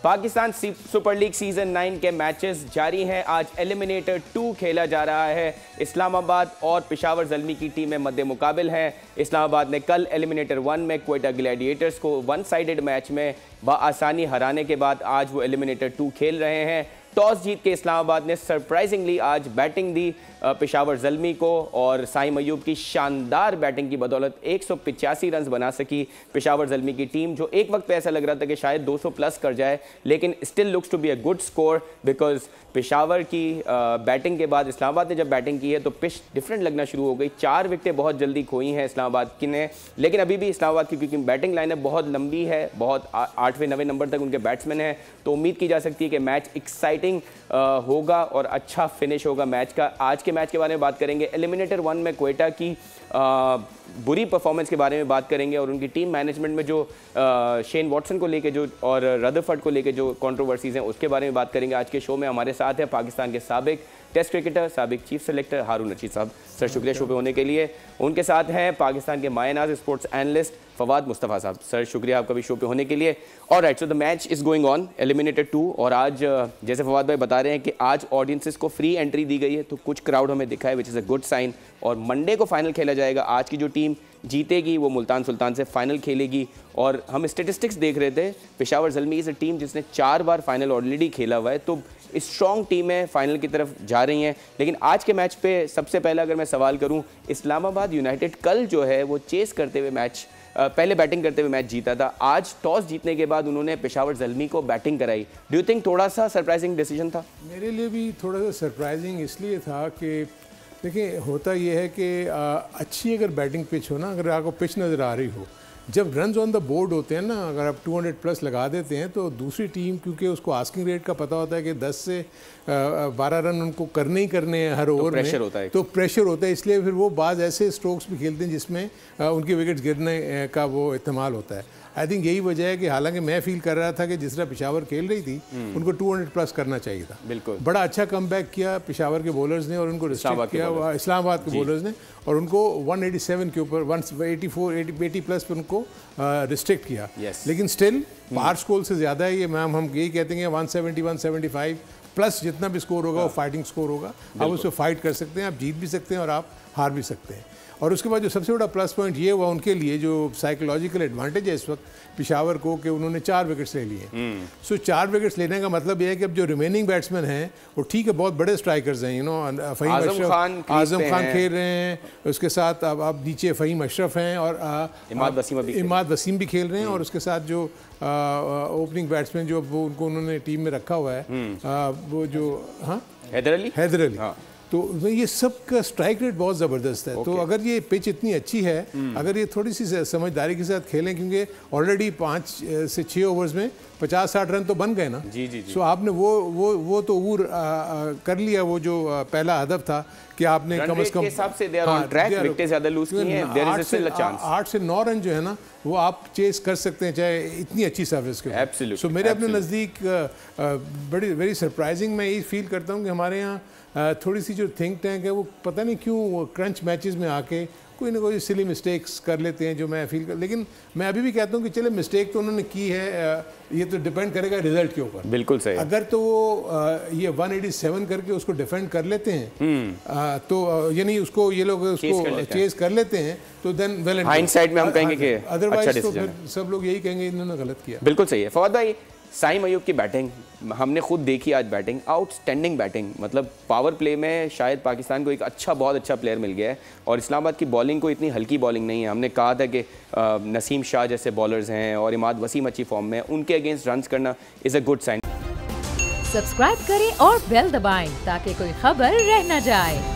Pakistan super league season 9 के matches जारी हैं। आज एलिमिनेटर 2 खेला जा रहा है। इस्लामाबाद और पेशावर ज़ल्मी की टीमें मद्दे मुकाबिल हैं। इस्लामाबाद ने कल एलिमिनेटर 1 में क्वेटा ग्लैडिएटर्स को वन साइडेड मैच में बआसानी हराने के बाद आज वो एलिमिनेटर 2 खेल रहे हैं। टॉस जीत के इस्लामाबाद ने सरप्राइजिंगली आज बैटिंग दी पेशावर ज़ल्मी को और साइम अयूब की शानदार बैटिंग की बदौलत 185 रन बना सकी पेशावर ज़ल्मी की टीम, जो एक वक्त पे ऐसा लग रहा था कि शायद 200 प्लस कर जाए, लेकिन still looks to be a good score because Peshawar की बैटिंग के बाद इस्लामाबाद ने जब बैटिंग की है तो पिच डिफरेंट लगना शुरू हो गई। 4 विकेटें बहुत जल्दी खोई हैं इस्लामाबाद की ने, लेकिन अभी भी इस्लामाबाद की क्योंकि बैटिंग लाइनअप बहुत लंबी है, बहुत 8वें 9वें नंबर तक उनके बैट्समैन हैं, तो उम्मीद की जा सकती है कि मैच एक्साइटिंग होगा और अच्छा फिनिश होगा मैच का। आज के मैच के बारे में बात करेंगे। एलिमिनेटर 1 में क्वेटा की बुरी परफॉर्मेंस के बारे में बात करेंगे और उनकी टीम मैनेजमेंट में जो शेन वॉटसन को लेके जो और रदरफर्ड को लेके जो कंट्रोवर्सीज हैं उसके बारे में बात करेंगे। आज के शो में हमारे साथ है पाकिस्तान के साबिक टेस्ट क्रिकेटर, साबिक चीफ सेलेक्टर हारून रशीद साहब। सर शुक्रिया शो पे होने के लिए। उनके साथ हैं पाकिस्तान के मायनाज स्पोर्ट्स एनालिस्ट फवाद मुस्तफ़ा साहब। सर शुक्रिया आपका भी शो पे होने के लिए। और right, so the match is going on eliminator 2 और आज जैसे फवाद भाई बता रहे हैं कि आज ऑडियंसेस को फ्री एंट्री दी गई है, तो कुछ क्राउड हमें दिखा है which is a good sign. और मंडे को फाइनल खेला जाएगा। आज की जो टीम जीतेगी वो मुल्तान सुल्तान से फाइनल खेलेगी। और हम स्टेटिस्टिक्स देख रहे थे, Peshawar Zalmi is a team जिसने 4 बार फाइनल ऑलरेडी खेला हुआ है, तो स्ट्रॉन्ग टीम है, फाइनल की तरफ जा रही हैं। लेकिन आज के मैच पे सबसे पहले अगर मैं सवाल करूं, इस्लामाबाद यूनाइटेड कल जो है वो चेस करते हुए मैच पहले बैटिंग करते हुए मैच जीता था। आज टॉस जीतने के बाद उन्होंने पेशावर ज़ल्मी को बैटिंग कराई। डू यू थिंक थोड़ा सा सरप्राइजिंग डिसीजन था? मेरे लिए भी थोड़ा सा सरप्राइजिंग इसलिए था कि देखिए होता ये है कि अच्छी अगर बैटिंग पिच हो ना, अगर आपको पिच नज़र आ रही हो, जब रन्स ऑन द बोर्ड होते हैं ना, अगर आप 200 प्लस लगा देते हैं तो दूसरी टीम क्योंकि उसको आस्किंग रेट का पता होता है कि 10 से 12 रन उनको करने ही करने हैं हर ओवर में, तो प्रेशर होता है। इसलिए फिर वो बाज़ ऐसे स्ट्रोक्स भी खेलते हैं जिसमें उनके विकेट्स गिरने का वो इस्तेमाल होता है। आई थिंक यही वजह है कि हालांकि मैं फील कर रहा था कि जिस तरह पेशावर खेल रही थी उनको 200 प्लस करना चाहिए था। बिल्कुल बड़ा अच्छा कमबैक किया पेशावर के बॉलर्स ने और उनको रिस्ट्रिक्ट किया इस्लामाबाद के बॉलर्स ने, और उनको 187 के ऊपर 184 80 प्लस पर उनको रिस्ट्रिक्ट किया। लेकिन स्टिल पार स्कोर से ज़्यादा है ये। मैम हम यही कहते हैं 170 175 प्लस जितना भी स्कोर होगा वो फाइटिंग स्कोर होगा। आप उसको फाइट कर सकते हैं, आप जीत भी सकते हैं और आप हार भी सकते हैं। और उसके बाद जो सबसे बड़ा प्लस पॉइंट ये हुआ उनके लिए, जो साइकोलॉजिकल एडवांटेज है इस वक्त पेशावर को, कि उन्होंने 4 विकेट्स ले लिए। सो 4 विकेट्स लेने का मतलब ये है कि अब जो रिमेनिंग बैट्समैन हैं वो ठीक है, बहुत बड़े स्ट्राइकर्स हैं, यू नो, आजम खान खेल रहे हैं, उसके साथ अब नीचे फ़हीम अशरफ हैं और इमाद वसीम भी खेल रहे हैं, और उसके साथ जो ओपनिंग बैट्समैन जो वो उनको उन्होंने टीम में रखा हुआ है वो जो हैदर अली। तो ये सब का स्ट्राइक रेट बहुत ज़बरदस्त है। तो अगर ये पिच इतनी अच्छी है, अगर ये थोड़ी सी समझदारी के साथ खेलें, क्योंकि ऑलरेडी 5 से 6 ओवर्स में 50-60 रन तो बन गए ना। जी। सो आपने वो तो ऊर कर लिया, वो जो पहला हदफ था कि आपने कम से कम 8 से 9 रन जो है ना वो आप चेस कर सकते हैं चाहे इतनी अच्छी सर्विस के। सो मेरे अपने नज़दीक बड़ी वेरी सरप्राइजिंग मैं ये फील करता हूँ कि हमारे यहाँ थोड़ी सी जो थिंक टैंक है वो पता नहीं क्यों क्रंच मैचेस में आके कोई ना कोई सिली मिस्टेक्स कर लेते हैं, जो मैं फील कर। लेकिन मैं अभी भी कहता हूँ कि चले मिस्टेक तो उन्होंने की है, ये तो डिपेंड करेगा रिजल्ट के ऊपर। बिल्कुल सही। अगर तो वो ये 187 करके उसको डिफेंड कर लेते हैं तो यानी उसको ये लोग उसको चेस कर लेते हैं तो देन वेल एंड हाइंडसाइट में हम कहेंगे कि अदरवाइज तो फिर सब लोग यही कहेंगे इन्होंने गलत किया। बिल्कुल सही है फवाद भाई। साइम अयूब की बैटिंग हमने खुद देखी आज, बैटिंग आउटस्टैंडिंग बैटिंग, मतलब पावर प्ले में शायद पाकिस्तान को एक बहुत अच्छा प्लेयर मिल गया है। और इस्लामाबाद की बॉलिंग को इतनी हल्की बॉलिंग नहीं है। हमने कहा था कि नसीम शाह जैसे बॉलर्स हैं और इमाद वसीम अच्छी फॉर्म में, उनके अगेंस्ट रन्स करना is a good sign. Subscribe करें और बेल दबाएं ताकि कोई खबर रह न जाए।